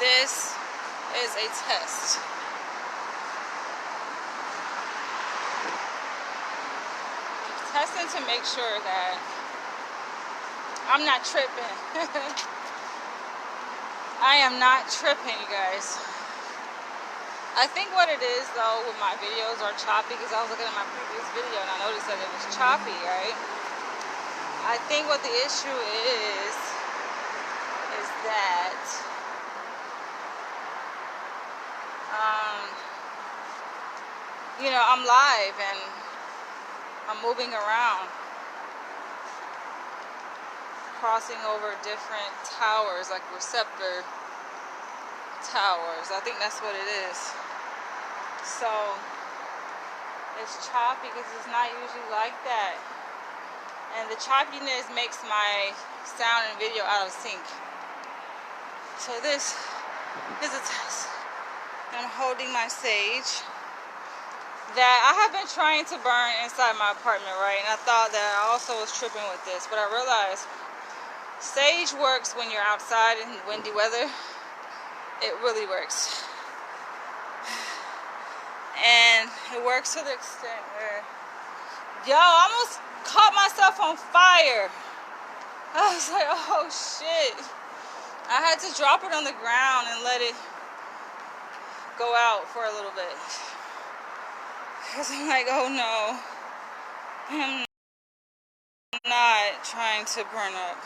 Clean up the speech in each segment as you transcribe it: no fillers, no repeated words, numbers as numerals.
This is a test. Testing to make sure that I'm not tripping. I am not tripping, you guys. I think what it is, though, with my videos are choppy, because I was looking at my previous video and I noticed that it was choppy, right? I think what the issue is that you know, I'm live and I'm moving around, crossing over different towers, like receptor towers. I think that's what it is. So it's choppy because it's not usually like that. And the choppiness makes my sound and video out of sync. So this is a test. I'm holding my sage that I have been trying to burn inside my apartment, right? And I thought that I also was tripping with this, but I realized sage works when you're outside in windy weather. It really works. And it works to the extent where, yo, I almost caught myself on fire. I was like, oh shit. I had to drop it on the ground and let it go out for a little bit. Because I'm like, oh no, I'm not trying to burn up.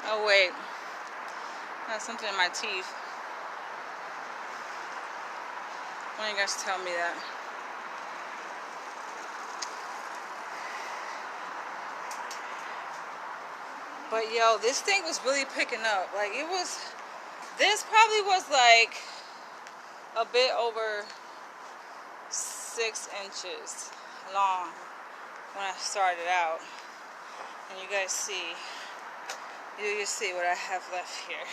Oh wait, I have something in my teeth. Why don't you guys tell me that? But yo, this thing was really picking up. Like it was, this probably was like a bit over 6 inches long when I started out. And you guys see, you see what I have left here.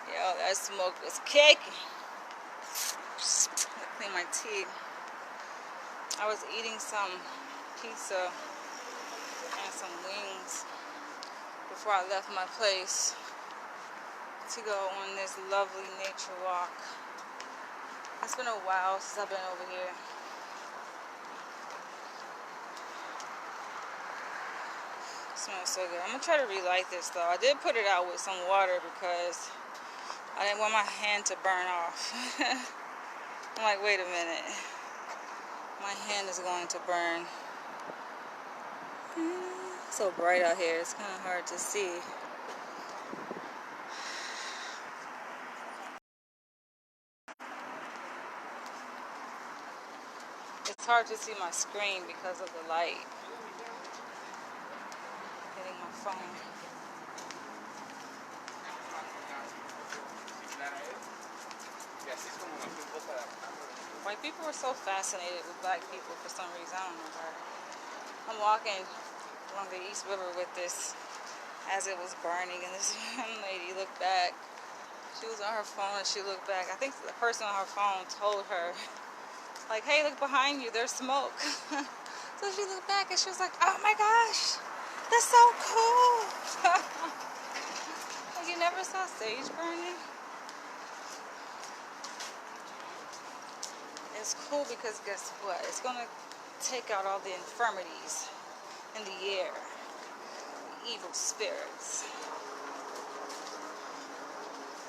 Yo, that smoke was kicking. Clean my teeth. I was eating some pizza and some wings before I left my place to go on this lovely nature walk. It's been a while since I've been over here. It smells so good. I'm gonna try to relight this though. I did put it out with some water because I didn't want my hand to burn off. I'm like, wait a minute. My hand is going to burn. It's so bright out here. It's kind of hard to see. It's hard to see my screen because of the light hitting my phone. White people are so fascinated with black people for some reason. I don't know why. I'm walking along the East River with this as it was burning, and this young lady looked back. She was on her phone and she looked back. I think the person on her phone told her, like, hey, look behind you, there's smoke. So she looked back and she was like, oh my gosh, that's so cool. Like, you never saw sage burning? It's cool because guess what? It's gonna take out all the infirmities in the air, the evil spirits.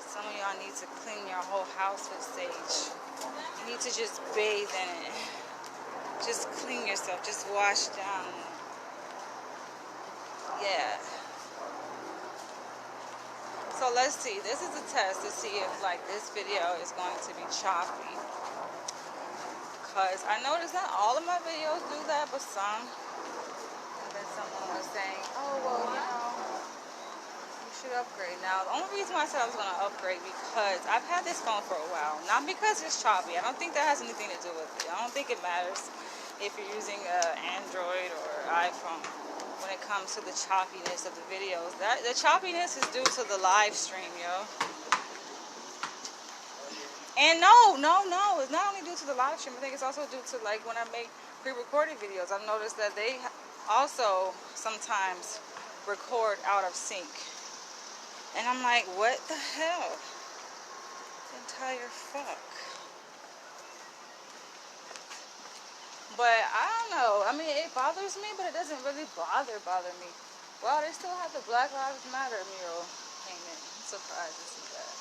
Some of y'all need to clean your whole house with sage. You need to just bathe in it. Just clean yourself. Just wash down. Yeah. So let's see. This is a test to see if like this video is going to be choppy. Because I noticed that all of my videos do that, but some. And then someone was saying, oh, well, you know, you should upgrade. Now, the only reason why I said I was going to upgrade because I've had this phone for a while. Not because it's choppy. I don't think that has anything to do with it. I don't think it matters if you're using an Android or iPhone when it comes to the choppiness of the videos. The choppiness is due to the live stream, yo. And no, it's not only due to the live stream. I think it's also due to like when I make pre-recorded videos. I've noticed that they also sometimes record out of sync. And I'm like, what the hell? Entire fuck. But I don't know. I mean, it bothers me, but it doesn't really bother me. Wow, they still have the Black Lives Matter mural painted. I'm surprised to see that.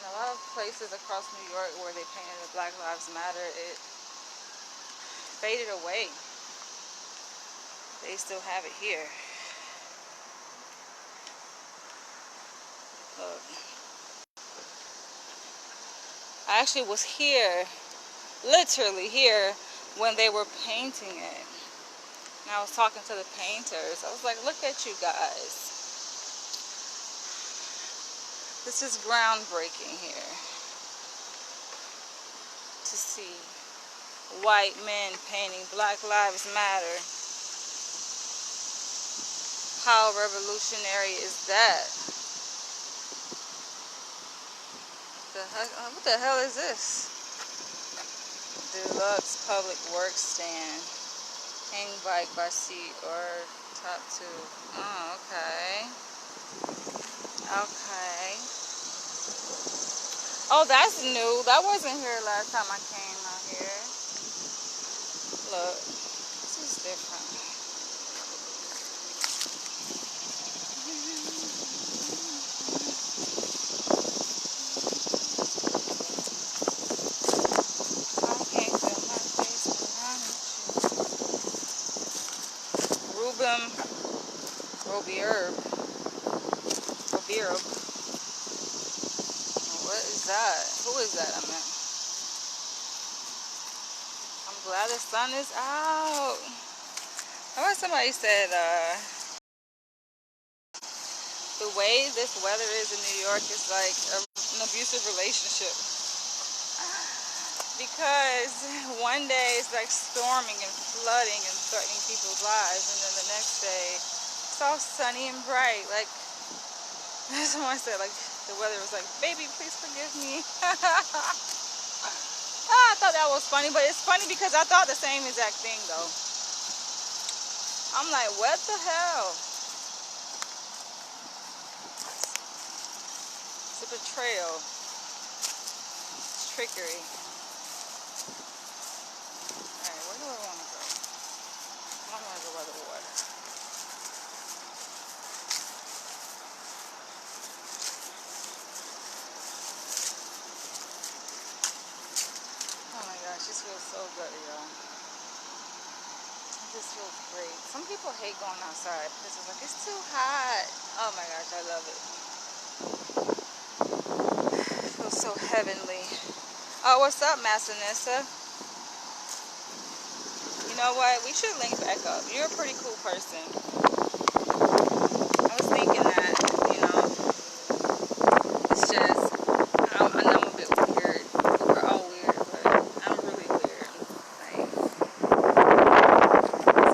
In a lot of places across New York where they painted the Black Lives Matter, it faded away. They still have it here. Look. I actually was here, literally here, when they were painting it. And I was talking to the painters. I was like, look at you guys. This is groundbreaking here. To see white men painting Black Lives Matter. How revolutionary is that? What the hell is this? Deluxe public works stand. Hang bike by seat or top tube. Oh, okay. Okay. Oh, that's new. That wasn't here last time I came out here. Look, this is different. Robierb. What is that? Who is that? I mean, I'm glad the sun is out. I heard somebody said the way this weather is in New York is like an abusive relationship. Because one day it's like storming and flooding and threatening people's lives, and then the next day it's all sunny and bright. Like someone said, like the weather was like, baby, please forgive me. I thought that was funny, but it's funny because I thought the same exact thing though. I'm like, what the hell? It's a betrayal. It's trickery. Alright, where do I want to go? I want to go by the water. Oh my gosh, this feels so good, y'all. This feels great. Some people hate going outside because it's like, it's too hot. Oh my gosh, I love it. It feels so heavenly. Oh, what's up, Master Nissa? You know what? We should link back up. You're a pretty cool person. I was thinking that, you know, it's just, I know I'm a bit weird. We're all weird, but I'm really weird. Like,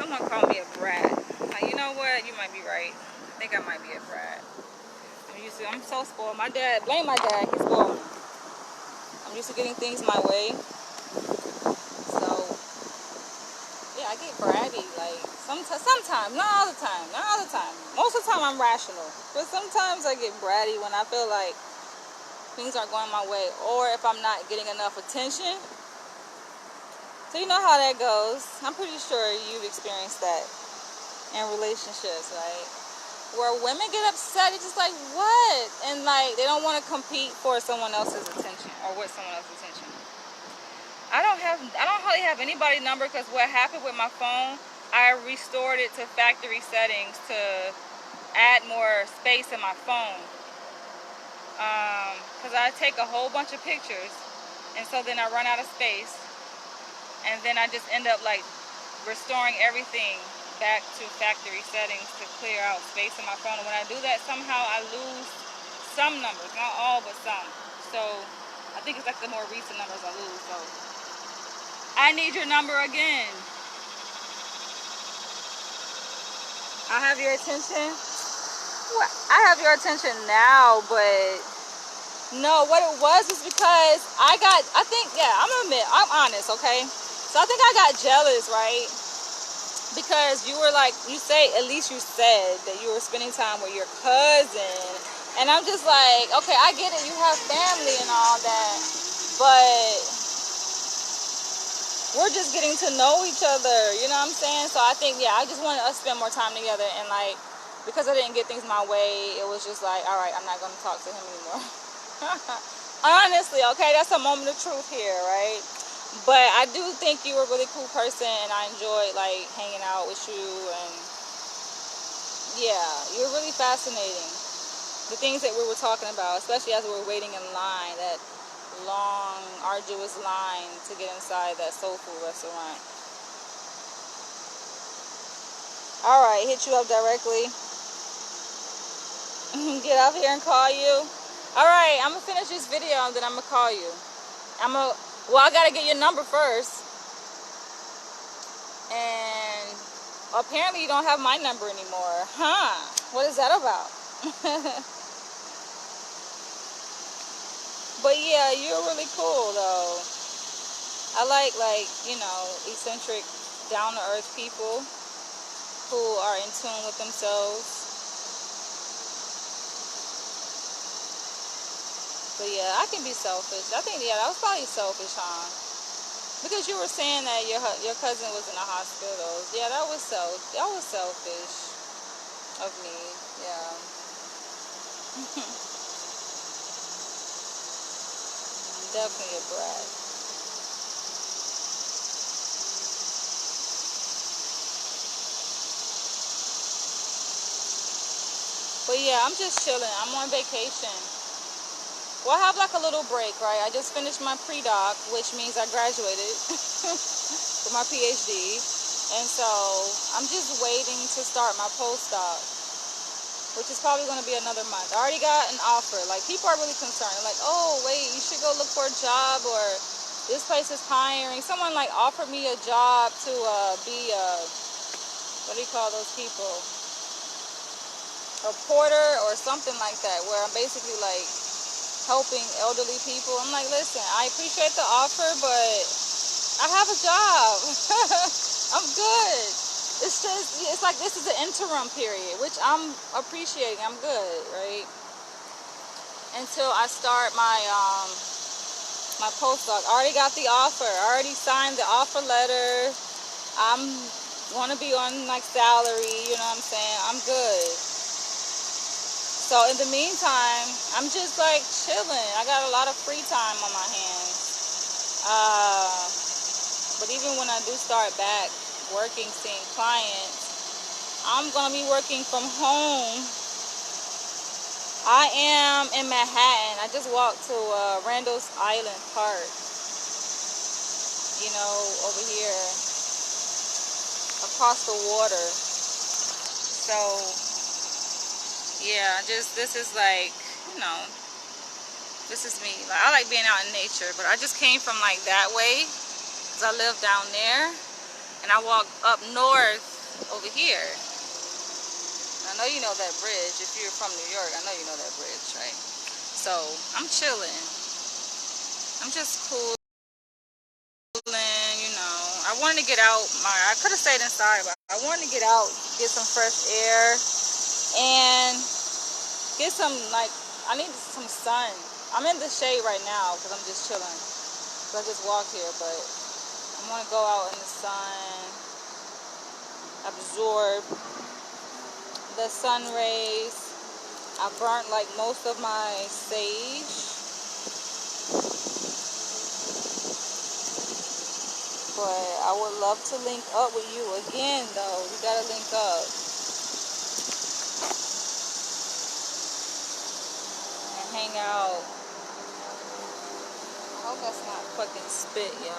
someone called me a brat. Like, you know what? You might be right. I think I might be a brat. I'm so spoiled. My dad, blame my dad, he spoiled me. I'm used to getting things my way. So, yeah, I get bratty. Like, sometimes, not all the time. Most of the time I'm rational. But sometimes I get bratty when I feel like things aren't going my way, or if I'm not getting enough attention. So you know how that goes. I'm pretty sure you've experienced that in relationships, right? Where women get upset, it's just like, what? And like, they don't want to compete for someone else's attention, or with someone else's attention. I don't hardly have anybody's number, because what happened with my phone, I restored it to factory settings to add more space in my phone. Because I take a whole bunch of pictures, and so then I run out of space, and then I just end up like restoring everything back to factory settings to clear out space in my phone. And when I do that, somehow I lose some numbers, not all, but some. So I think it's like the more recent numbers I lose. So I need your number again. I have your attention. Well, I have your attention now, but no, what it was is because I'm gonna admit, I'm honest, okay? So I think I got jealous, right? because you were like, you say, at least you said that you were spending time with your cousin. And I'm just like, okay, I get it, you have family and all that, but we're just getting to know each other, you know what I'm saying? So I think, yeah, I just wanted us to spend more time together, and like, because I didn't get things my way, it was just like, all right, I'm not going to talk to him anymore. Honestly, okay, that's a moment of truth here, right? But I do think you were a really cool person, and I enjoyed like hanging out with you, and yeah, you're really fascinating. The things that we were talking about, especially as we were waiting in line, that long, arduous line to get inside that soul food restaurant. All right, hit you up directly. Get out here and call you. All right, I'm gonna finish this video and then I'm gonna call you. Well, I gotta get your number first. And apparently you don't have my number anymore. Huh? What is that about? But yeah, you're really cool though. I like, you know, eccentric, down-to-earth people who are in tune with themselves. But yeah, I can be selfish. I think, yeah, that was probably selfish, huh? Because you were saying that your cousin was in the hospital. Yeah, that was selfish of me. Yeah. Definitely a brat. But yeah, I'm just chilling. I'm on vacation. Well, I have like a little break, right? I just finished my pre-doc, which means I graduated with my PhD. And so I'm just waiting to start my postdoc, which is probably going to be another month. I already got an offer. Like, people are really concerned. They're like, oh, wait, you should go look for a job, or this place is hiring. Someone like offered me a job to be what do you call those people? A porter or something like that, where I'm basically like helping elderly people. I'm like, listen, I appreciate the offer, but I have a job. I'm good. It's just, it's like this is an interim period, which I'm appreciating. I'm good, right? Until I start my my postdoc. I already got the offer. I already signed the offer letter. I'm want to be on like salary, you know what I'm saying? I'm good. So in the meantime, I'm just like chilling. I got a lot of free time on my hands. But even when I do start back working, seeing clients, I'm going to be working from home. I am in Manhattan. I just walked to Randall's Island Park. You know, over here across the water. So yeah, this is like, you know, this is me. Like, I like being out in nature, but I just came from like that way, because I live down there, and I walk up north over here. I know you know that bridge. If you're from New York, I know you know that bridge, right? So I'm chilling. I'm just cooling, you know. I wanted to get out. I could have stayed inside, but I wanted to get out, get some fresh air, and get some, like, I need some sun. I'm in the shade right now because I'm just chilling. So I just walked here, but I want to go out in the sun, absorb the sun rays. I burnt like most of my sage. But I would love to link up with you again, though. We gotta link up and hang out. I hope that's not fucking spit, yo.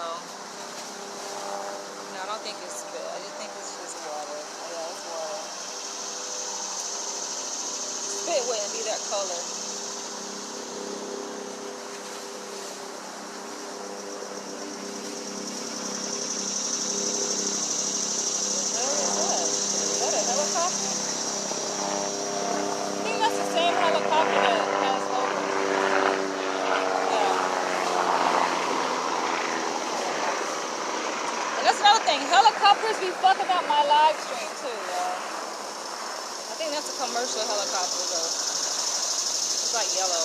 No, I don't think it's spit. I just think it's just water. Oh, yeah, it's water. Spit wouldn't be that color. Is that a helicopter? I think that's the same helicopter that passed over. Yeah. And that's another thing. Helicopters be fucking up my live stream too, y'all. I think that's a commercial helicopter though. It's like yellow.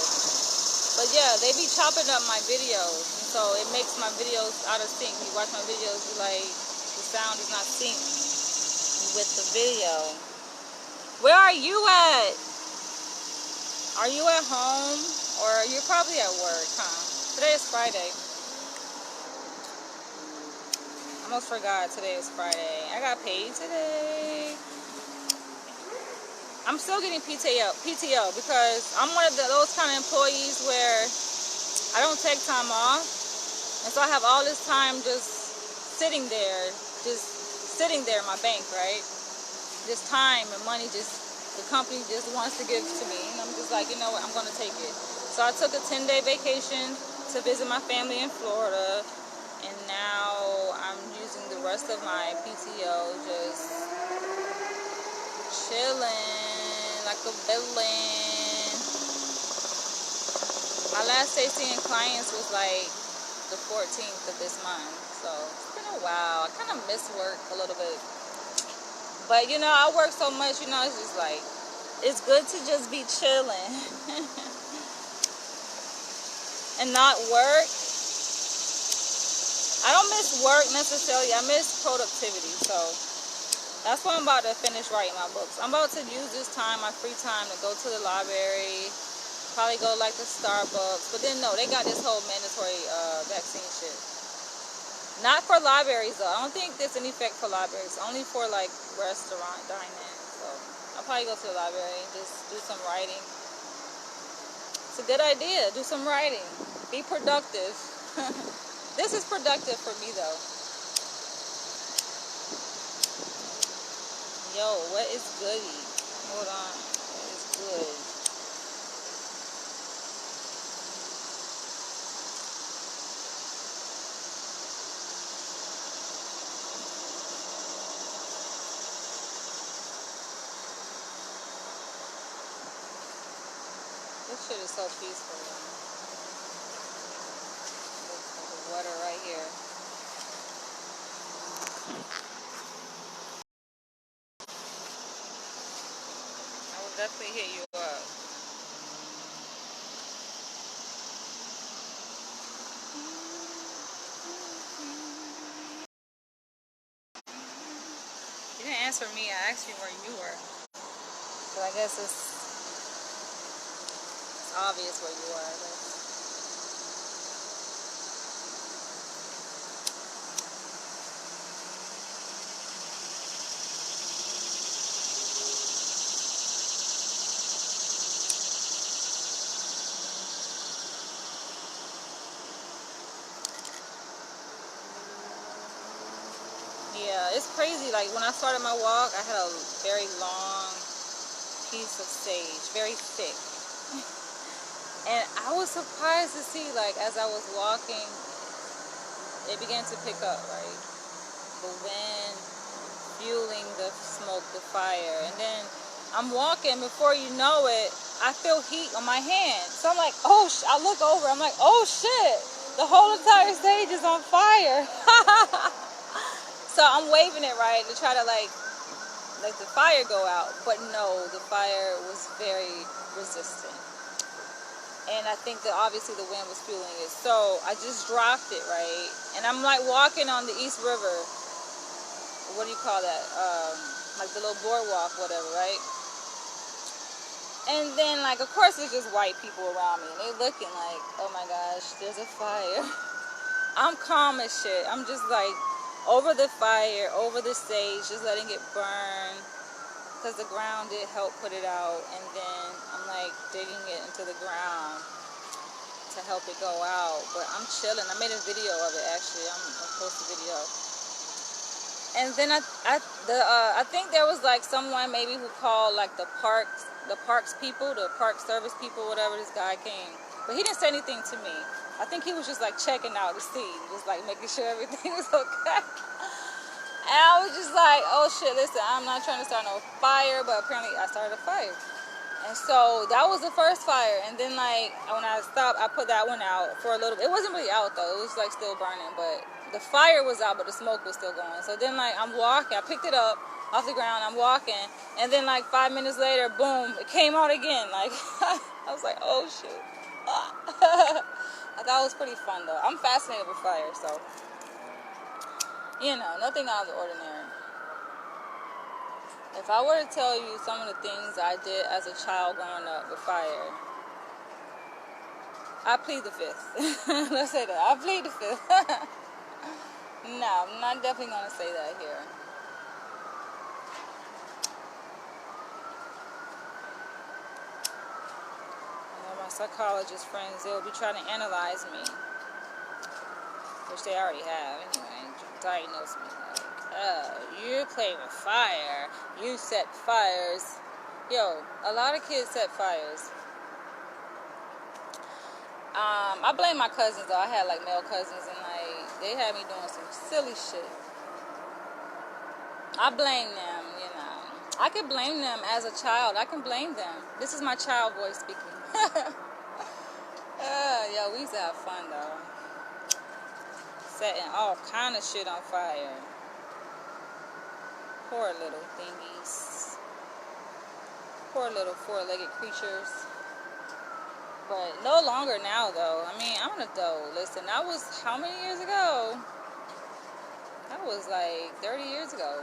But yeah, they be chopping up my videos, and so it makes my videos out of sync. You watch my videos, you like the sound is not synced with the video. Where are you at? Are you at home? Or you're probably at work, huh? Today is Friday. I almost forgot today is Friday. I got paid today. I'm still getting PTO because I'm one of those kind of employees where I don't take time off. And so I have all this time just sitting there in my bank, right? Just time and money, the company just wants to give to me. And I'm just like, you know what, I'm going to take it. So I took a 10-day vacation to visit my family in Florida. And now I'm using the rest of my PTO just chilling like a villain. My last day seeing clients was like the 14th of this month. So it's been a while. I kind of miss work a little bit. But, you know, I work so much, you know, it's just like, it's good to just be chilling and not work. I don't miss work necessarily. I miss productivity. So that's why I'm about to finish writing my books. I'm about to use this time, my free time, to go to the library, probably go like to Starbucks. But then, no, they got this whole mandatory vaccine shit. Not for libraries though. I don't think there's any effect for libraries. Only for like restaurant dining. So I'll probably go to the library and just do some writing. It's a good idea. Do some writing. Be productive. This is productive for me though. Yo, what is goody? Hold on. What is good? This shit is so peaceful. The water right here. I will definitely hit you up. You didn't answer me. I asked you where you were. So I guess it's obvious where you are. I guess. Yeah, it's crazy. Like when I started my walk, I had a very long piece of sage, very thick. And I was surprised to see, like, as I was walking, it began to pick up, right? The wind fueling the smoke, the fire. And then I'm walking, before you know it, I feel heat on my hand. So I'm like, oh, I look over, I'm like, oh shit, the whole entire stage is on fire. So I'm waving it, right, to try to like the fire go out. But no, the fire was very resistant. And I think that obviously the wind was fueling it. So I just dropped it, right? And I'm like walking on the East River. What do you call that? Like the little boardwalk, whatever, right? And then, like, of course, there's just white people around me. And they looking like, oh my gosh, there's a fire. I'm calm as shit. I'm just like over the fire, over the stage, just letting it burn. Because the ground did help put it out. And then I'm like digging it into the ground to help it go out. But I'm chilling. I made a video of it, actually. I'm gonna post a video. And then I think there was like someone maybe who called like the parks people, the park service people, whatever. This guy came, but he didn't say anything to me. I think he was just like checking out to see, just like making sure everything was okay. And I was just like, oh shit, listen, I'm not trying to start no fire, but apparently I started a fire. And so that was the first fire. And then like when I stopped, I put that one out for a little bit. It wasn't really out though, it was like still burning, but the fire was out, but the smoke was still going. So then, like, I'm walking. I picked it up off the ground. I'm walking. And then, like, 5 minutes later, boom, it came out again. Like, I was like, oh, shoot. I thought it was pretty fun, though. I'm fascinated with fire, so, you know, nothing out of the ordinary. If I were to tell you some of the things I did as a child growing up with fire, I plead the fifth. Let's say that. I plead the fifth. No, I'm not definitely going to say that here. You know, my psychologist friends, they'll be trying to analyze me, which they already have anyway, diagnose me like, oh, you play with fire, you set fires. Yo, a lot of kids set fires. I blame my cousins, though. I had, like, male cousins, and, like, they had me doing some silly shit. I blame them, you know. I can blame them as a child. I can blame them. This is my child voice speaking. Yo, we used to have fun, though. Setting all kind of shit on fire. Poor little thingies. Poor little four-legged creatures. But no longer now, though. I mean, I'm an adult. Listen, that was how many years ago? That was like 30 years ago.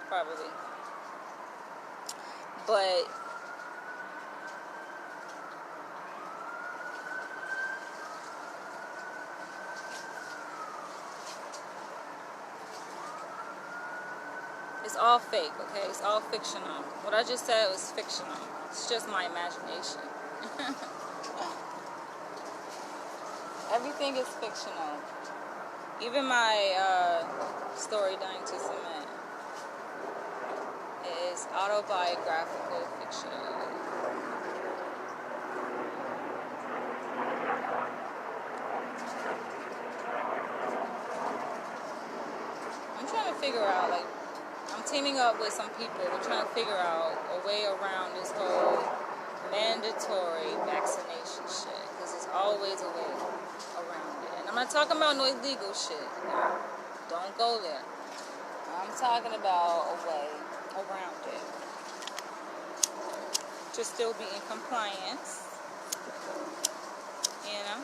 Probably. But it's all fake, okay? It's all fictional. What I just said was fictional. It's just my imagination. Everything is fictional. Even my story, Dying to Cement, is autobiographical fiction. I'm trying to figure out, like, I'm teaming up with some people. We're trying to figure out a way around this whole mandatory vaccination shit, because there's always a way around it. And I'm not talking about no illegal shit. No, don't go there. I'm talking about a way around it to still be in compliance, you know.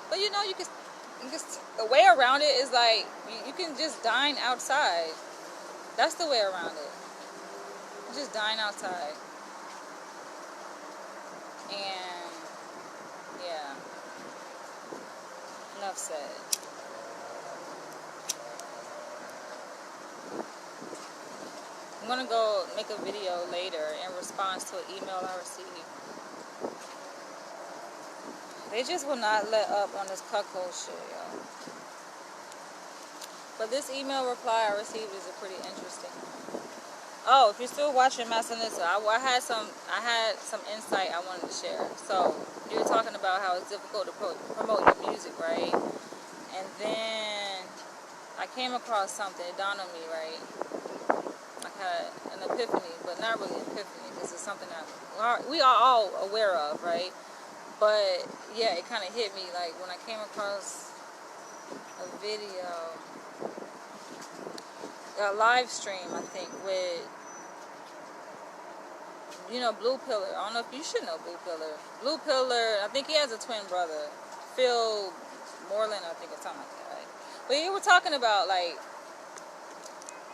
But you know, you can just, the way around it is like you can just dine outside. That's the way around it. You just dine outside. And yeah, enough said. I'm gonna go make a video later in response to an email I received. They just will not let up on this cuckold shit, yo. But this email reply I received is a pretty interesting one. Oh, if you're still watching Massanissa, I had some insight I wanted to share. So, you were talking about how it's difficult to promote your music, right? And then I came across something, it dawned on me, right? I had an epiphany, but not really an epiphany, because it's something that we are all aware of, right? But, yeah, it kind of hit me, like, when I came across a video, a live stream, I think, with, you know, Blue Pillar. I don't know if you should know Blue Pillar. Blue Pillar, I think he has a twin brother, Phil Moreland, I think, or something like that, right? But he was talking about, like,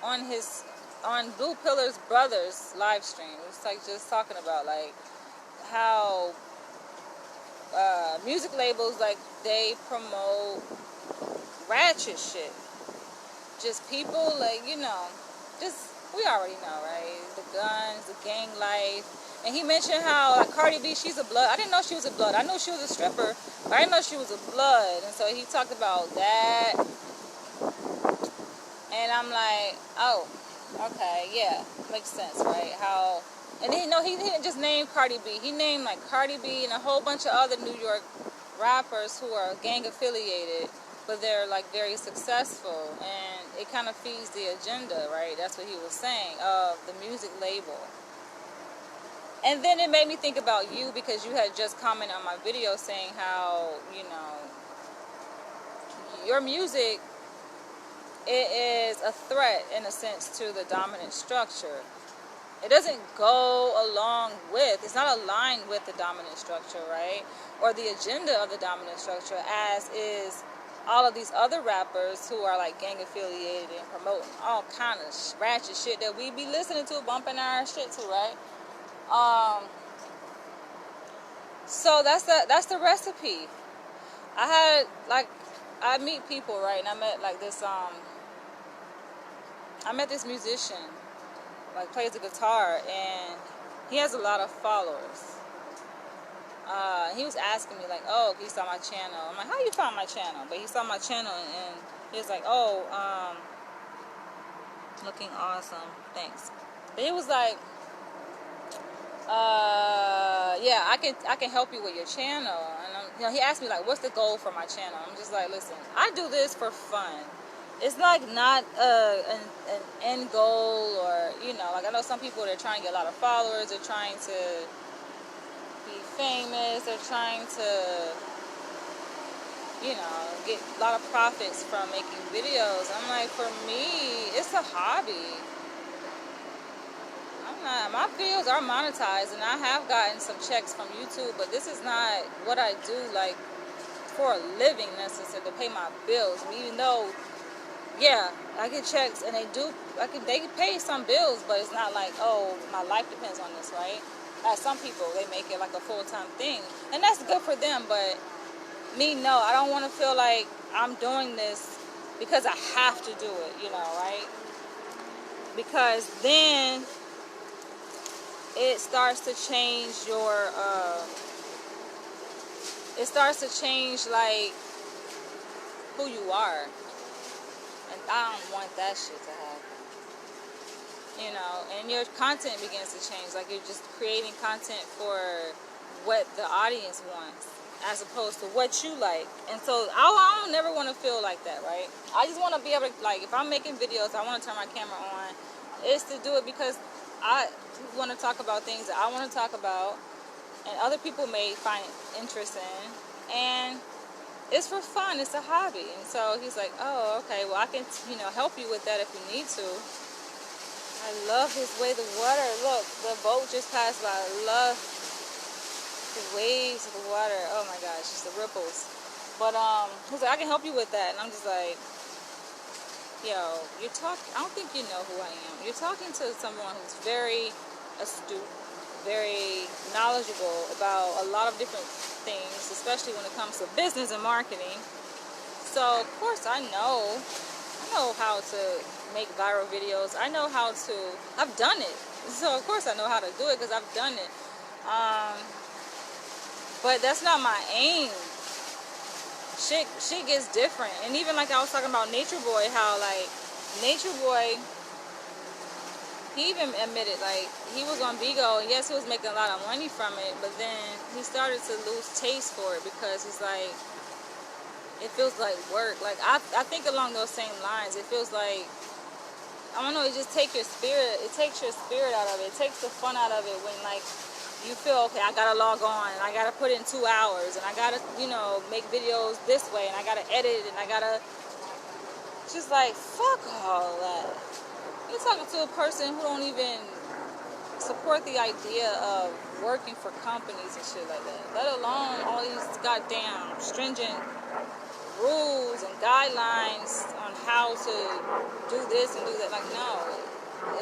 on Blue Pillar's brother's live stream, it was, like, just talking about, like, how music labels, like, they promote ratchet shit. Just people, like, you know, just, we already know, right? The guns, the gang life. And he mentioned how, like, Cardi B, she's a blood. I didn't know she was a blood. I knew she was a stripper, but I didn't know she was a blood. And so he talked about that. And I'm like, oh, okay, yeah, makes sense, right? How, and he didn't just name Cardi B. He named, like, Cardi B and a whole bunch of other New York rappers who are gang affiliated, but they're, like, very successful. And it kind of feeds the agenda, right? That's what he was saying, of the music label. And then it made me think about you, because you had just commented on my video saying how, you know, your music, it is a threat in a sense to the dominant structure. It doesn't go along with, it's not aligned with the dominant structure, right? Or the agenda of the dominant structure, as is all of these other rappers who are like gang affiliated and promoting all kind of ratchet shit that we be listening to, bumping our shit to, right? So that's the recipe. I meet people, right? And I met this musician, like plays the guitar, and he has a lot of followers. He was asking me like, oh, he saw my channel. I'm like, how you found my channel? But he saw my channel, and he was like, oh, looking awesome, thanks. But he was like, yeah, I can help you with your channel. And he asked me like, what's the goal for my channel? I'm just like, listen, I do this for fun. It's like not an end goal, or, you know, like I know some people, they're trying to get a lot of followers, they're trying to be famous, they're trying to, you know, get a lot of profits from making videos. I'm like, for me, it's a hobby. My videos are monetized, and I have gotten some checks from YouTube, but this is not what I do like for a living necessarily to pay my bills. Even though, yeah, I get checks and they pay some bills, but it's not like, oh, my life depends on this, right? As some people, they make it like a full-time thing, and that's good for them. But me, no, I don't want to feel like I'm doing this because I have to do it, you know, right? Because then it starts to change it starts to change like who you are, and I don't want that shit to happen, you know. And your content begins to change, like you're just creating content for what the audience wants as opposed to what you like. And so I don't never want to feel like that, right? I just want to be able to, like, if I'm making videos, I want to turn my camera on, it's to do it because I want to talk about things that I want to talk about, and other people may find interest in, and it's for fun. It's a hobby. And so he's like, oh, okay, well, I can, you know, help you with that if you need to. I love his way. The water, look, the boat just passed by. I love the waves of the water. Oh my gosh, just the ripples. But he's like, I can help you with that. And I'm just like, yo, I don't think you know who I am. You're talking to someone who's very astute, very knowledgeable about a lot of different things, especially when it comes to business and marketing. So of course I know how to make viral videos. I've done it. So of course I know how to do it because I've done it. But that's not my aim. Shit gets different. And even like I was talking about Nature Boy, how like Nature Boy, he even admitted like he was on Bigo, and yes, he was making a lot of money from it, but then he started to lose taste for it because he's like, it feels like work. Like I think along those same lines, it feels like, I don't know, it just takes your spirit out of it. It takes the fun out of it when like you feel, okay, I gotta log on and I gotta put in 2 hours and I gotta, you know, make videos this way and I gotta edit and I gotta, just like, fuck all that. You're talking to a person who don't even support the idea of working for companies and shit like that, let alone all these goddamn stringent rules and guidelines on how to do this and do that. Like, no,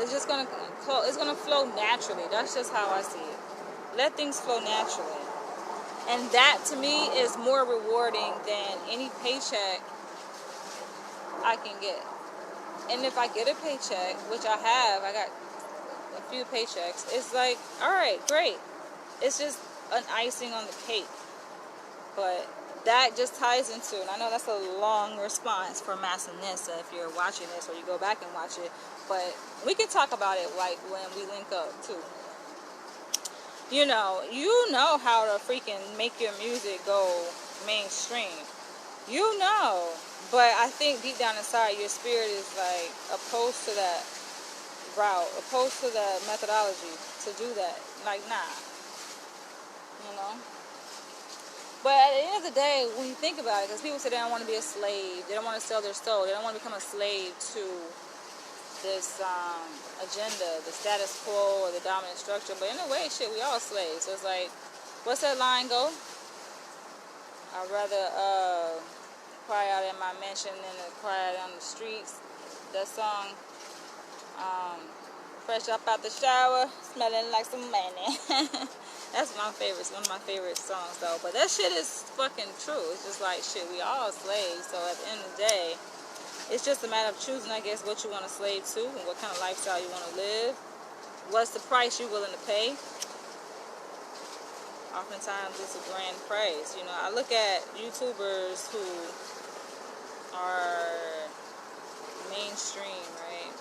it's gonna flow naturally. That's just how I see it. Let things flow naturally, and that to me is more rewarding than any paycheck I can get. And if I get a paycheck, which I got a few paychecks, it's like, all right, great. It's just an icing on the cake. But that just ties into, and I know that's a long response for Massanissa if you're watching this or you go back and watch it, but we can talk about it like when we link up too. You know how to freaking make your music go mainstream. You know. But I think deep down inside, your spirit is like opposed to that. route, opposed to the methodology to do that. Like, nah, you know. But at the end of the day, when you think about it, because people say they don't want to be a slave, they don't want to sell their soul, they don't want to become a slave to this agenda, the status quo or the dominant structure. But in a way, shit, we all slaves. So it's like, what's that line go? I'd rather cry out in my mansion than to cry out on the streets. That song, fresh up out the shower, smelling like some money. That's my favorite. It's one of my favorite songs, though. But that shit is fucking true. It's just like, shit, we all slaves. So at the end of the day, it's just a matter of choosing, I guess, what you want to slave to and what kind of lifestyle you want to live. What's the price you're willing to pay? Oftentimes, it's a grand price. You know, I look at YouTubers who are mainstream, right?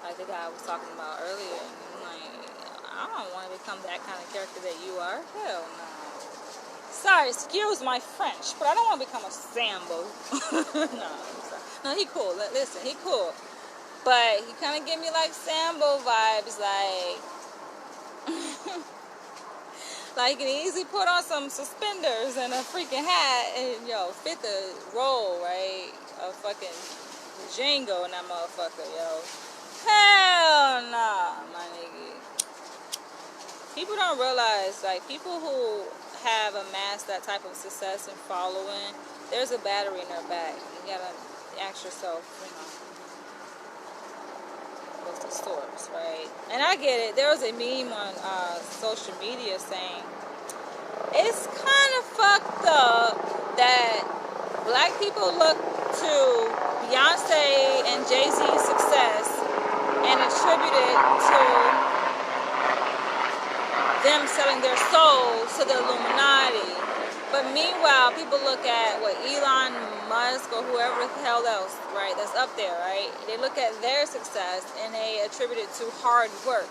Like the guy I was talking about earlier. And I'm like, I don't want to become that kind of character that you are. Hell no. Sorry, excuse my French, but I don't want to become a Sambo. No, he cool. Listen, he cool. But he kind of give me like Sambo vibes, like... like, he can easily put on some suspenders and a freaking hat and, yo, fit the role, right? A fucking Django in that motherfucker, yo. Hell nah, my nigga. People don't realize, like, people who have amassed that type of success and following, there's a battery in their back. You gotta ask yourself, you know, what's the source, right? And I get it. There was a meme on social media saying, it's kind of fucked up that black people look to Beyonce and Jay-Z's success and attribute it to them selling their souls to the Illuminati. But meanwhile, people look at what Elon Musk or whoever the hell else, right, that's up there, right? They look at their success and they attribute it to hard work.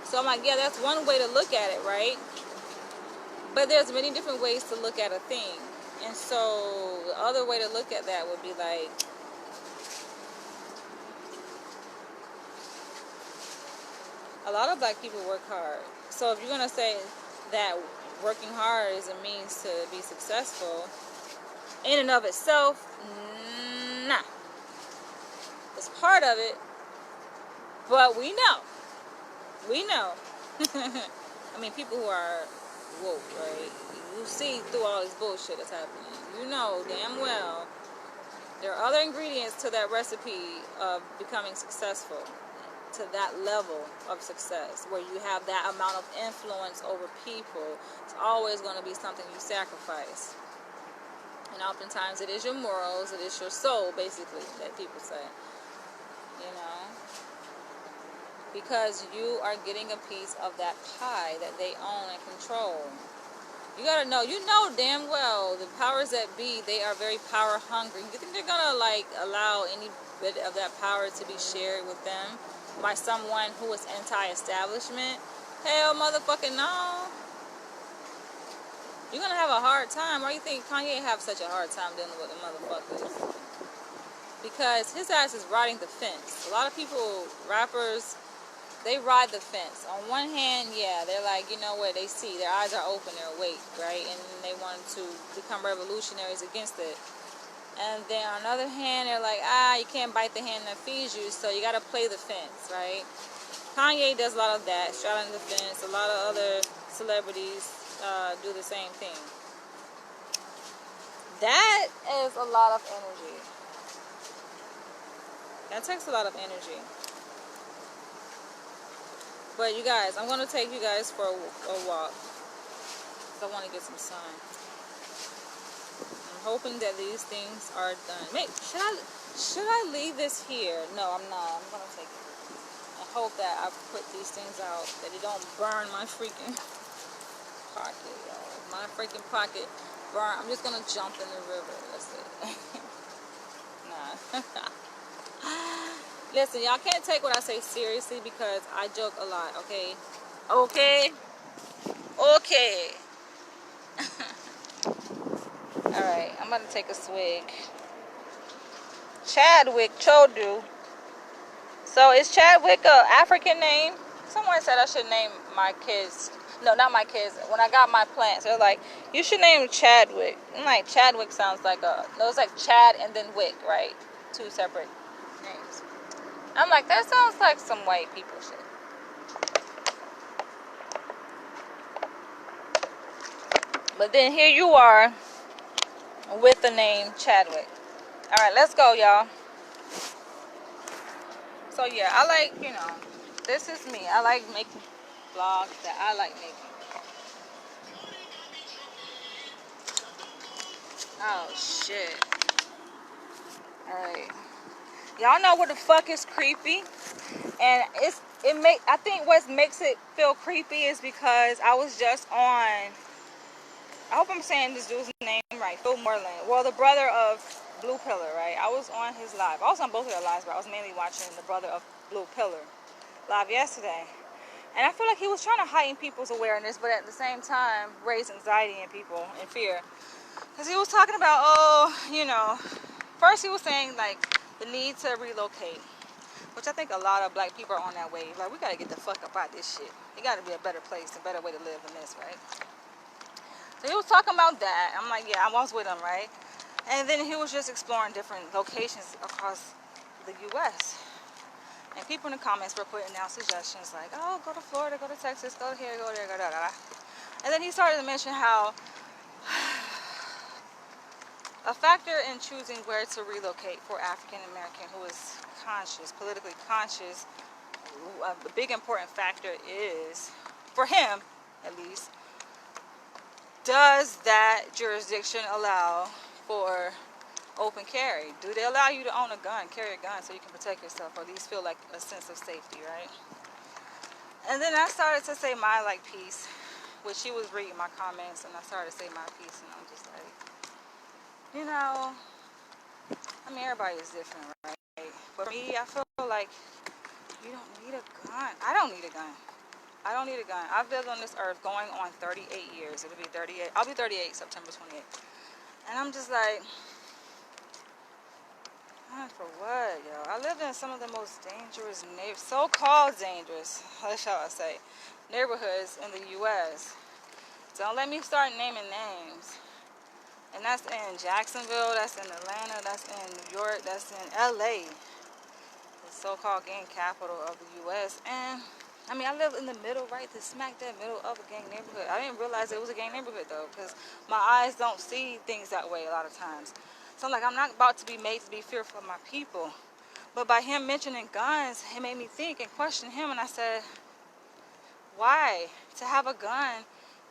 So I'm like, yeah, that's one way to look at it, right? But there's many different ways to look at a thing. And so the other way to look at that would be like, a lot of black people work hard. So if you're going to say that working hard is a means to be successful, in and of itself, nah. It's part of it, but we know. We know. I mean, people who are woke, right? You see through all this bullshit that's happening. You know damn well there are other ingredients to that recipe of becoming successful, to that level of success, where you have that amount of influence over people. It's always going to be something you sacrifice. And oftentimes it is your morals, it is your soul, basically, that people say. You know? Because you are getting a piece of that pie that they own and control. You gotta know, you know damn well, the powers that be, they are very power hungry. You think they're gonna, like, allow any bit of that power to be shared with them by someone who is anti-establishment? Hell motherfucking no. You're gonna have a hard time. Why do you think Kanye have such a hard time dealing with the motherfuckers? Because his ass is riding the fence. A lot of people, rappers, they ride the fence. On one hand, yeah, they're like, you know what, they see, their eyes are open, they're awake, right? And they want to become revolutionaries against it. And then on the other hand, they're like, you can't bite the hand that feeds you, so you gotta play the fence, right? Kanye does a lot of that, straddling the fence. A lot of other celebrities do the same thing. That is a lot of energy. That takes a lot of energy. But you guys, I'm going to take you guys for a walk. I want to get some sun. I'm hoping that these things are done. Should I leave this here? No, I'm not. I'm going to take it. I hope that I put these things out, that it don't burn my freaking pocket, y'all. My freaking pocket burn. I'm just going to jump in the river. That's it. Nah. Listen, y'all can't take what I say seriously because I joke a lot, okay? Okay? Okay. Alright, I'm going to take a swig. Chadwick Chodu. So is Chadwick a African name? Someone said I should name my kids. No, not my kids. When I got my plants, they're like, you should name Chadwick. I'm like, Chadwick sounds like a, no, it's like Chad and then Wick, right? Two separate names. I'm like, that sounds like some white people shit. But then here you are with the name Chadwick. All right, let's go, y'all. So yeah, I like, you know, this is me. I like making vlogs that I like making. Oh shit. Alright. Y'all know what the fuck is creepy? And I think what makes it feel creepy is because I was just on, I hope I'm saying this dude's name right, Phil Moreland. Well, the brother of Blue Pillar, right? I was on his live. I was on both of their lives, but I was mainly watching the brother of Blue Pillar live yesterday. And I feel like he was trying to heighten people's awareness, but at the same time, raise anxiety in people and fear. Because he was talking about, oh, you know, first he was saying, like, the need to relocate, which I think a lot of black people are on that wave. Like, we got to get the fuck up out this shit. It got to be a better place, a better way to live than this, right? So he was talking about that. I'm like, yeah, I was with him, right? And then he was just exploring different locations across the U.S. And people in the comments were putting out suggestions like, oh, go to Florida, go to Texas, go here, go there, go da da da. And then he started to mention how a factor in choosing where to relocate for African American who is conscious, politically conscious, a big important factor is, for him at least, does that jurisdiction allow for open carry? Do they allow you to own a gun, carry a gun so you can protect yourself, or at least feel like a sense of safety, right? And then I started to say my piece, which she was reading my comments, and I started to say my piece, and I'm just like, you know, I mean, everybody is different, right? For me, I feel like you don't need a gun. I don't need a gun. I don't need a gun. I've lived on this earth going on 38 years. It'll be 38. I'll be 38 September 28th. And I'm just like, for what, yo? I lived in some of the most dangerous, so-called dangerous, how shall I say, neighborhoods in the U.S. Don't let me start naming names. And that's in Jacksonville, that's in Atlanta, that's in New York, that's in L.A., the so-called gang capital of the U.S. And, I mean, I live in the middle, right, the smack dab middle of a gang neighborhood. I didn't realize it was a gang neighborhood, though, because my eyes don't see things that way a lot of times. So, like, I'm not about to be made to be fearful of my people. But by him mentioning guns, it made me think and question him. And I said, why? To have a gun,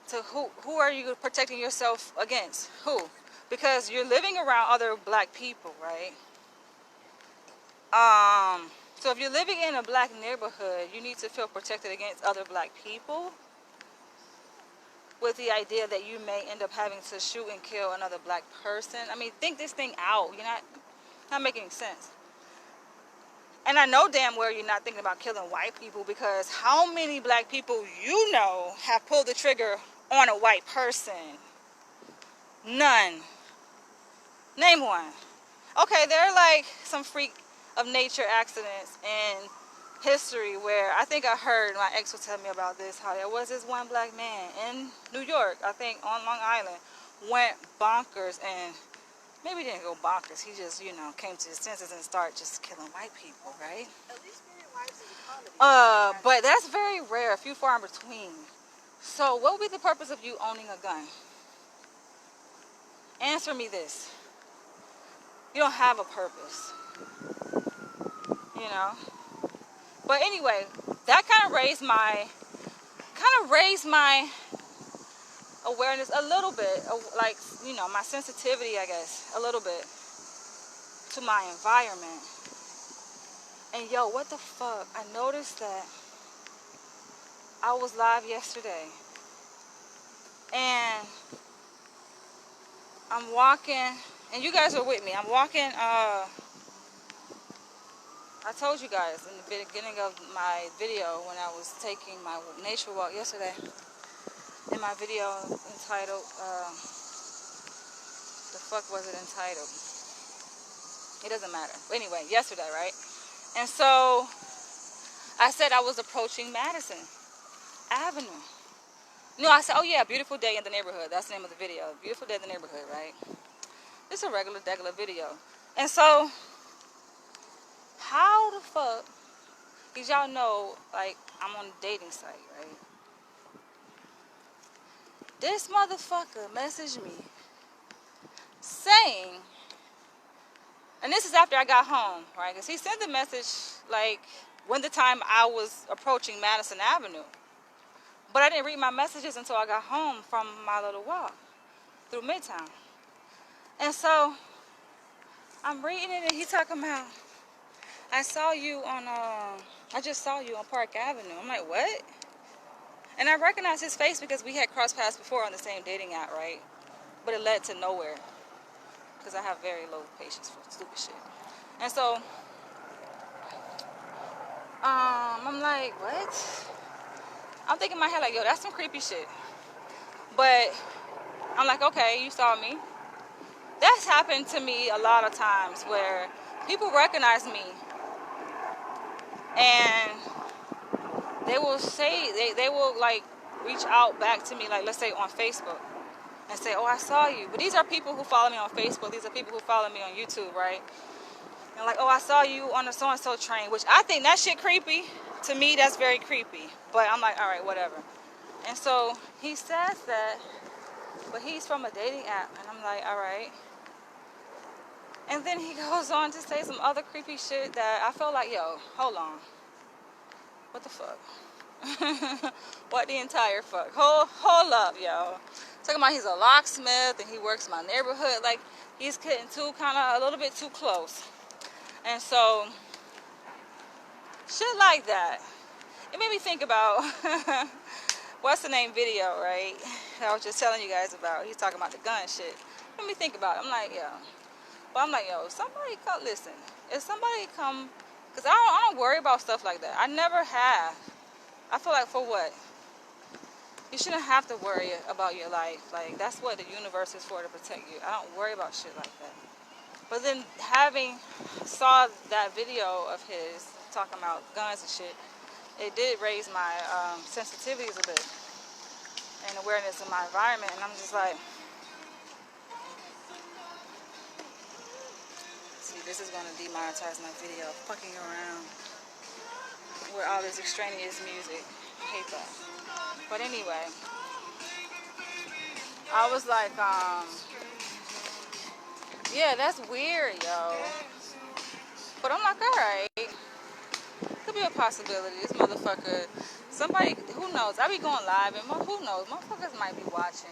to who are you protecting yourself against? Who? Because you're living around other black people, right? So if you're living in a black neighborhood, you need to feel protected against other black people, with the idea that you may end up having to shoot and kill another black person. I mean, think this thing out. You're not making sense. And I know damn well you're not thinking about killing white people, because how many black people you know have pulled the trigger on a white person? None. Name one. Okay, there are like some freak of nature accidents in history where I think I heard, my ex was telling me about this, how there was this one black man in New York, I think on Long Island, went bonkers, and maybe he didn't go bonkers, he just, you know, came to his senses and started just killing white people, right? At least wives is a comedy. But that's very rare, few far in between. So what would be the purpose of you owning a gun? Answer me this. You don't have a purpose, you know? But anyway, that kind of raised my awareness a little bit, like, you know, my sensitivity, I guess, a little bit to my environment. And yo, what the fuck? I noticed that I was live yesterday, and I'm walking, and you guys are with me. I'm walking, I told you guys in the beginning of my video when I was taking my nature walk yesterday, in my video entitled, the fuck was it entitled? It doesn't matter. Anyway, yesterday, right? And so I said I was approaching Madison Avenue. No, I said, oh yeah, beautiful day in the neighborhood. That's the name of the video. Beautiful day in the neighborhood, right? It's a regular video. And so, how the fuck, because y'all know, like, I'm on a dating site, right? This motherfucker messaged me saying, and this is after I got home, right? Because he sent the message, like, when the time I was approaching Madison Avenue. But I didn't read my messages until I got home from my little walk through Midtown. And so, I'm reading it and he talking about, I just saw you on Park Avenue. I'm like, what? And I recognized his face because we had crossed paths before on the same dating app, right? But it led to nowhere. Because I have very low patience for stupid shit. And so, I'm like, what? I'm thinking in my head, like, yo, that's some creepy shit. But I'm like, okay, you saw me. That's happened to me a lot of times where people recognize me and they will say, they will like reach out back to me, like let's say on Facebook and say, oh, I saw you. But these are people who follow me on Facebook. These are people who follow me on YouTube, right? And like, oh, I saw you on the so-and-so train, which I think that shit creepy. To me, that's very creepy. But I'm like, all right, whatever. And so he says that, but he's from a dating app. And I'm like, all right. And then he goes on to say some other creepy shit that I feel like, yo, hold on. What the fuck? What the entire fuck? Hold up, yo. Talking about he's a locksmith and he works in my neighborhood. Like, he's getting too kind of a little bit too close. And so, shit like that. It made me think about what's the name video, right? I was just telling you guys about. He's talking about the gun shit. It made me think about it. I'm like, yo. But I'm like, yo, somebody come, listen. If somebody come, because I don't worry about stuff like that. I never have. I feel like, for what? You shouldn't have to worry about your life. Like, that's what the universe is for, to protect you. I don't worry about shit like that. But then saw that video of his talking about guns and shit, it did raise my sensitivities a bit and awareness of my environment. And I'm just like, see, this is going to demonetize my video, fucking around with all this extraneous music. I hate that. But anyway, I was like, yeah, that's weird, yo. But I'm like, alright. Could be a possibility. This motherfucker, somebody, who knows? I be going live and who knows? Motherfuckers might be watching.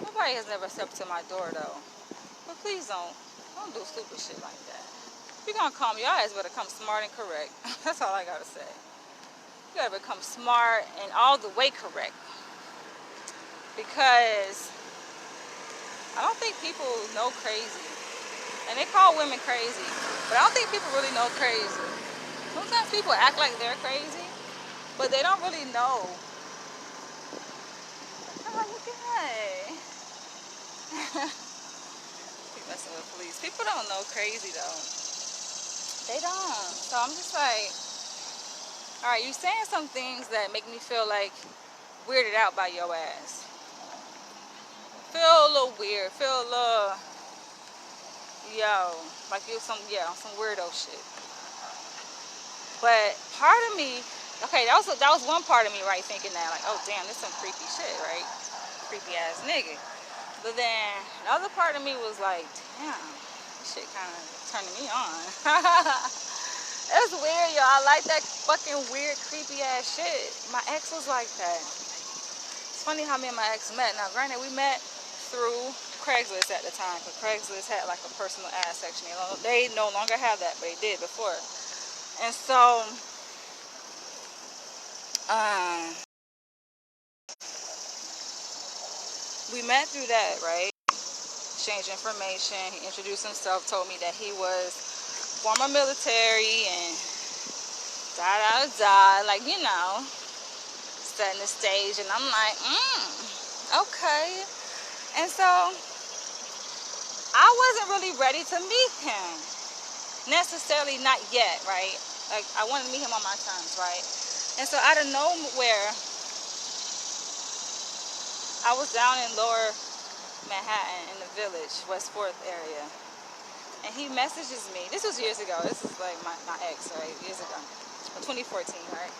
Nobody has ever stepped to my door, though. But please don't do stupid shit like that. If you're gonna call me, y'all guys better come smart and correct. That's all I gotta say. You gotta become smart and all the way correct. Because I don't think people know crazy. And they call women crazy. But I don't think people really know crazy. Sometimes people act like they're crazy, but they don't really know. Oh, look at that. Keep messing with police. People don't know crazy, though. They don't. So I'm just like, all right, you're saying some things that make me feel like weirded out by your ass. Feel a little weird. Feel a little, yo, like you're some weirdo shit. But part of me, okay, that was one part of me, right, thinking that, like, oh, damn, this some creepy shit, right? Creepy ass nigga. But then another part of me was like, damn, this shit kind of turning me on. It's weird, yo. I like that fucking weird, creepy ass shit. My ex was like that. It's funny how me and my ex met. Now, granted, we met through Craigslist at the time, because Craigslist had like a personal ad section. They no longer have that, but they did before. And so, we met through that, right? Exchanged information. He introduced himself, told me that he was former military and like, you know, setting the stage. And I'm like, okay. And so, I wasn't really ready to meet him. Necessarily, not yet, right? Like, I wanted to meet him on my terms, right? And so out of nowhere, I was down in Lower Manhattan in the Village, West 4th area. And he messages me. This was years ago. This is like my ex, right? Years ago. 2014, right?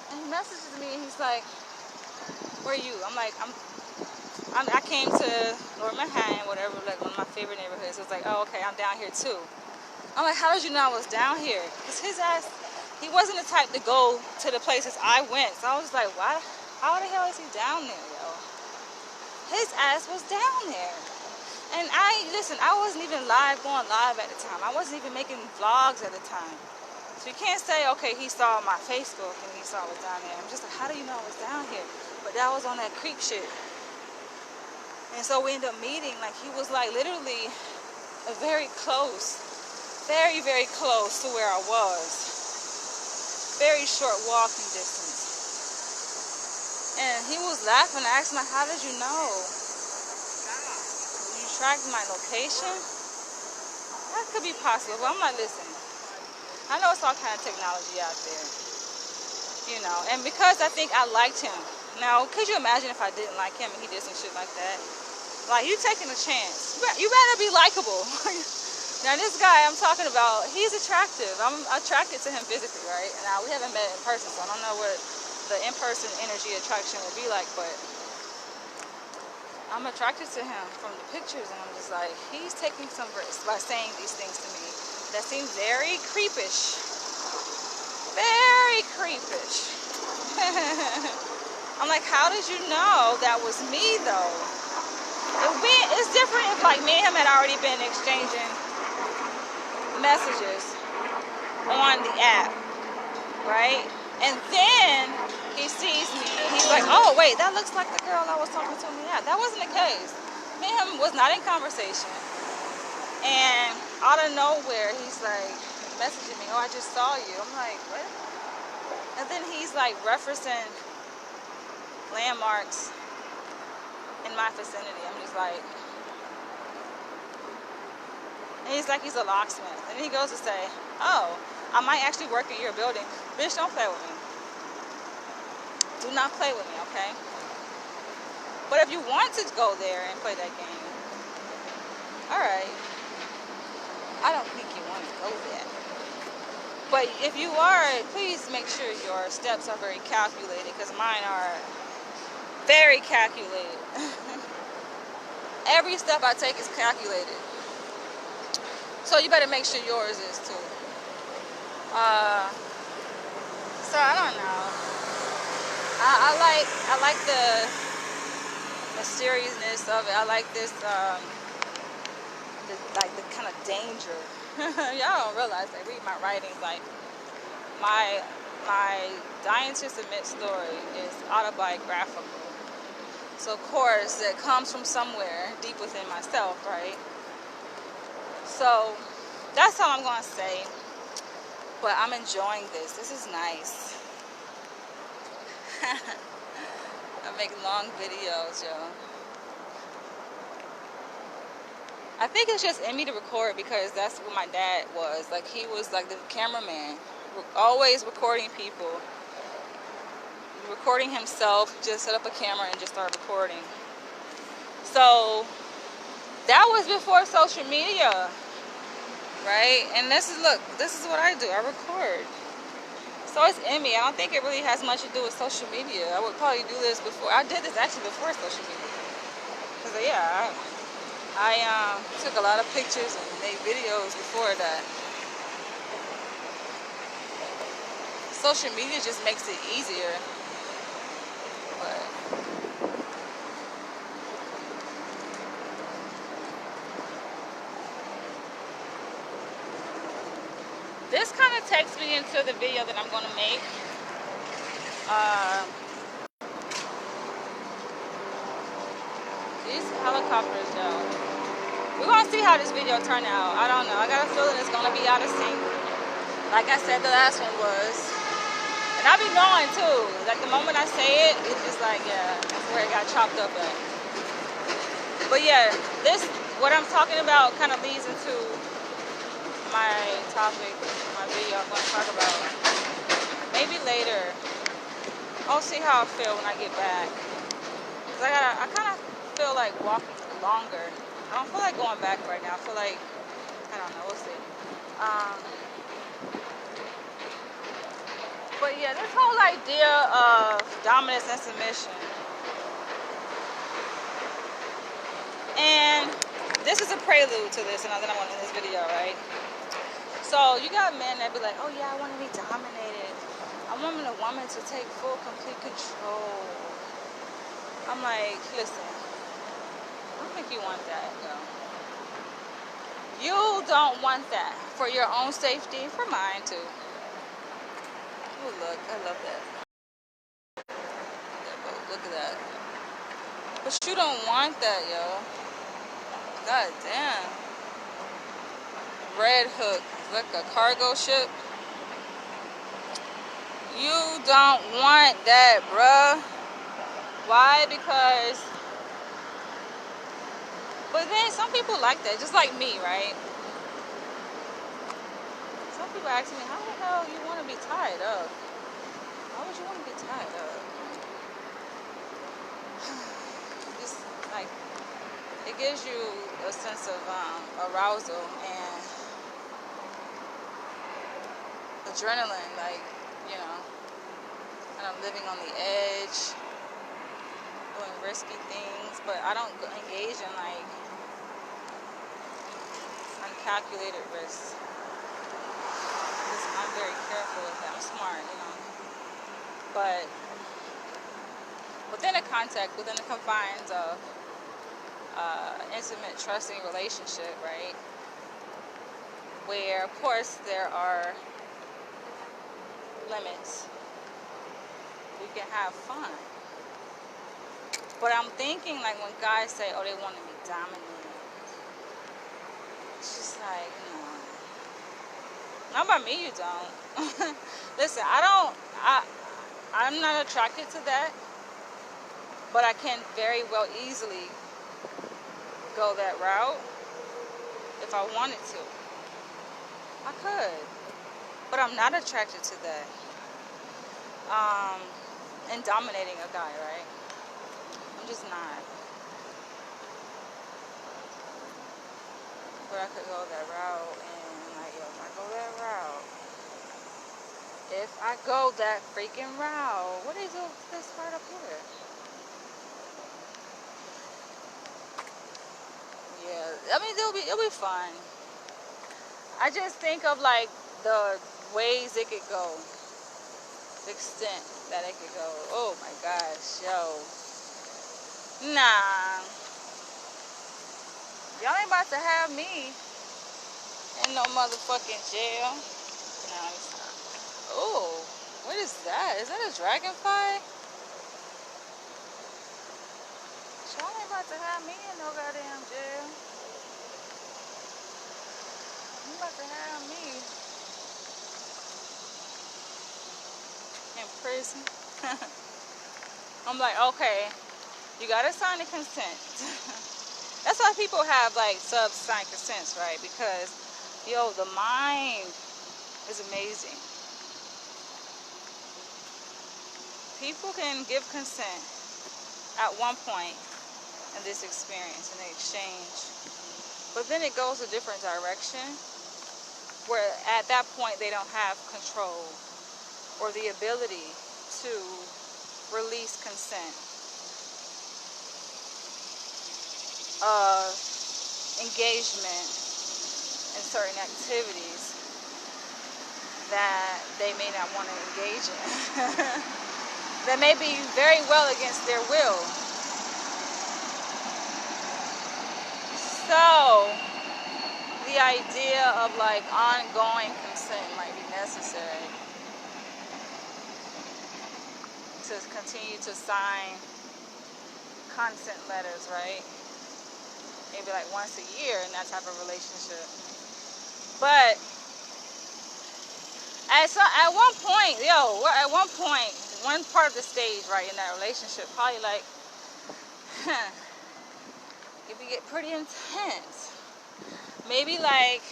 And he messages me and he's like, where are you? I'm like, I came to Lower Manhattan, whatever, like one of my favorite neighborhoods. It's like, oh, okay, I'm down here too. I'm like, how did you know I was down here? Because his ass, he wasn't the type to go to the places I went. So I was like, why? How the hell is he down there, yo? His ass was down there. And listen, I wasn't even going live at the time. I wasn't even making vlogs at the time. So you can't say, okay, he saw my Facebook and he saw I was down there. I'm just like, how do you know I was down here? But that was on that creep shit. And so we ended up meeting. Like, he was like literally very close, very, very close to where I was. Very short walking distance. And he was laughing. I asked him, like, how did you know? Track my location? That could be possible, but I'm like, listen, I know it's all kind of technology out there, you know, and because I think I liked him. Now, could you imagine if I didn't like him and he did some shit like that? Like, you taking a chance. You better be likable. Now, this guy I'm talking about, he's attractive. I'm attracted to him physically, right? Now, we haven't met in person, so I don't know what the in-person energy attraction would be like, but I'm attracted to him from the pictures, and I'm just like, he's taking some risks by saying these things to me that seem very creepish. Very creepish. I'm like, how did you know that was me, though? It's different if, like, me and him had already been exchanging messages on the app, right? And then he sees me and he's like, oh wait, that looks like the girl I was talking to in the app. That wasn't the case. Me and him was not in conversation. And out of nowhere, he's like messaging me, oh, I just saw you. I'm like, what? And then he's like referencing landmarks in my vicinity. I'm just like, and he's like, he's a locksmith. And he goes to say, oh, I might actually work in your building. Bitch, don't play with me. Do not play with me, okay? But if you want to go there and play that game, alright. I don't think you want to go there. But if you are, please make sure your steps are very calculated, because mine are very calculated. Every step I take is calculated. So you better make sure yours is too. So I don't know. I like the mysteriousness of it. I like this the kind of danger. Y'all don't realize, like, read my writings, like my Dying to Submit story is autobiographical. So of course it comes from somewhere deep within myself, right? So that's all I'm gonna say. But I'm enjoying this. This is nice. I make long videos, yo. I think it's just in me to record because that's what my dad was. Like, he was like the cameraman, always recording people, recording himself, just set up a camera and just start recording. So that was before social media, right? And this is what I do. I record. So it's in me. I don't think it really has much to do with social media. I would probably do this before. I did this actually before social media. Because, yeah, I took a lot of pictures and made videos before that. Social media just makes it easier. But this kind of takes me into the video that I'm going to make. These helicopters, y'all. We're going to see how this video turned out. I don't know. I got a feeling it's going to be out of sync. Like I said, the last one was. And I be knowing, too. Like, the moment I say it, it's just like, yeah, that's where it got chopped up at. But, yeah, what I'm talking about kind of leads into my topic, my video I'm going to talk about. Maybe later. I'll see how I feel when I get back. Cause I kind of feel like walking longer. I don't feel like going back right now. I feel like, I don't know, we'll see. But yeah, this whole idea of dominance and submission. And this is a prelude to this, and then I'm going to end this video, right? So you got men that be like, oh yeah, I want to be dominated. I want a woman to take full, complete control. I'm like, listen, I don't think you want that, though. You don't want that for your own safety, for mine too. Oh look, I love that. Look at that. But you don't want that, yo. God damn. Red Hook, like a cargo ship. You don't want that, bruh. Why? Because, but then some people like that, just like me, right? Some people ask me, how the hell you want to be tied up? Why would you want to be tied up? Just like, it gives you a sense of arousal and adrenaline, like, you know, kind of living on the edge, doing risky things, but I don't engage in like uncalculated risks. I'm very careful with that. I'm smart, you know. But within the confines of intimate, trusting relationship, right? Where, of course, there are limits. We can have fun. But I'm thinking, like, when guys say, oh, they want to be dominated, it's just like, no. Not by me, you don't. Listen, I'm not attracted to that, but I can very well easily go that route if I wanted to. I could, but I'm not attracted to that. And dominating a guy, right? I'm just not. But I could go that route, and like, yo, if I go that freaking route, what is this part up here? Yeah, I mean, it'll be fun. I just think of like the ways it could go, the extent that it could go. Oh my gosh, yo. Nah. Y'all ain't about to have me in no motherfucking jail. No, it's not. Oh, what is that? Is that a dragonfly? Y'all ain't about to have me in no goddamn jail. You about to have me in prison. I'm like, okay, you gotta sign the consent. That's why people have like sub-signed consents, right? Because, yo, the mind is amazing. People can give consent at one point in this experience, in the exchange, but then it goes a different direction, where at that point they don't have control or the ability to release consent of engagement in certain activities that they may not want to engage in. That may be very well against their will. So the idea of like ongoing consent might be necessary to continue to sign consent letters, right? Maybe like once a year in that type of relationship. But at one point, one part of the stage, right, in that relationship, probably like, it would get pretty intense. Maybe like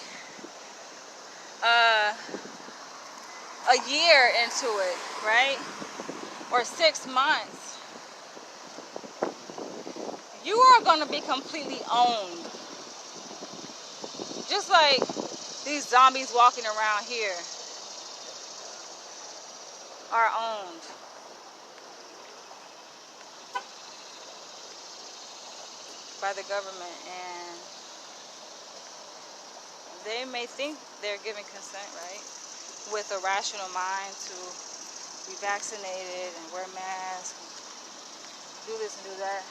a year into it, right? Or 6 months, you are going to be completely owned. Just like these zombies walking around here are owned. By the government, and they may think they're giving consent, right? With a rational mind to be vaccinated and wear masks, and do this and do that.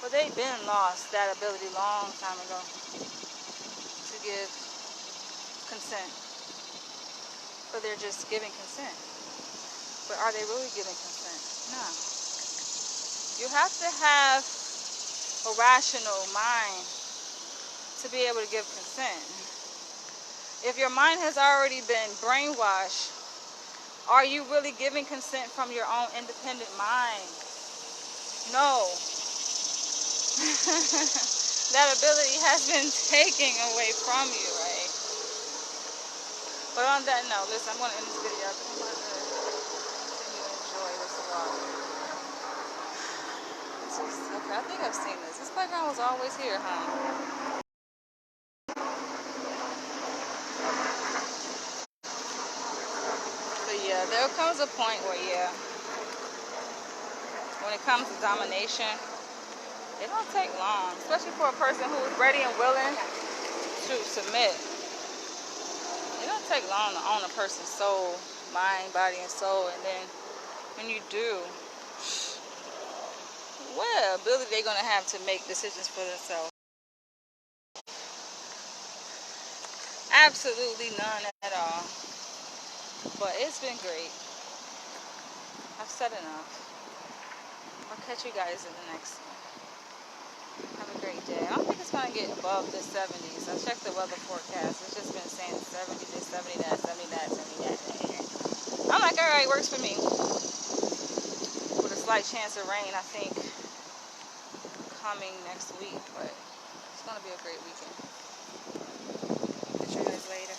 But they've been lost that ability long time ago to give consent. But they're just giving consent. But are they really giving consent? No. You have to have a rational mind to be able to give consent. If your mind has already been brainwashed, are you really giving consent from your own independent mind? No. That ability has been taken away from you, right? But on that note, listen, I'm going to end this video. I'm going to continue to enjoy this walk. Okay, I think I've seen this. This playground was always here, huh? But yeah, there comes a point where, yeah, when it comes to domination, it don't take long, especially for a person who is ready and willing to submit. It don't take long to own a person's soul, mind, body, and soul. And then when you do, what ability they gonna have to make decisions for themselves? Absolutely none at all. But it's been great. I've said enough. I'll catch you guys in the next one. Have a great day. I don't think it's going to get above the 70s. I checked the weather forecast. It's just been saying 70 this, 70 that, 70 that, 70 that. I'm like, all right, works for me. With a slight chance of rain, I think, coming next week. But it's going to be a great weekend. Catch you guys later.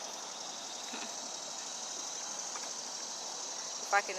If I can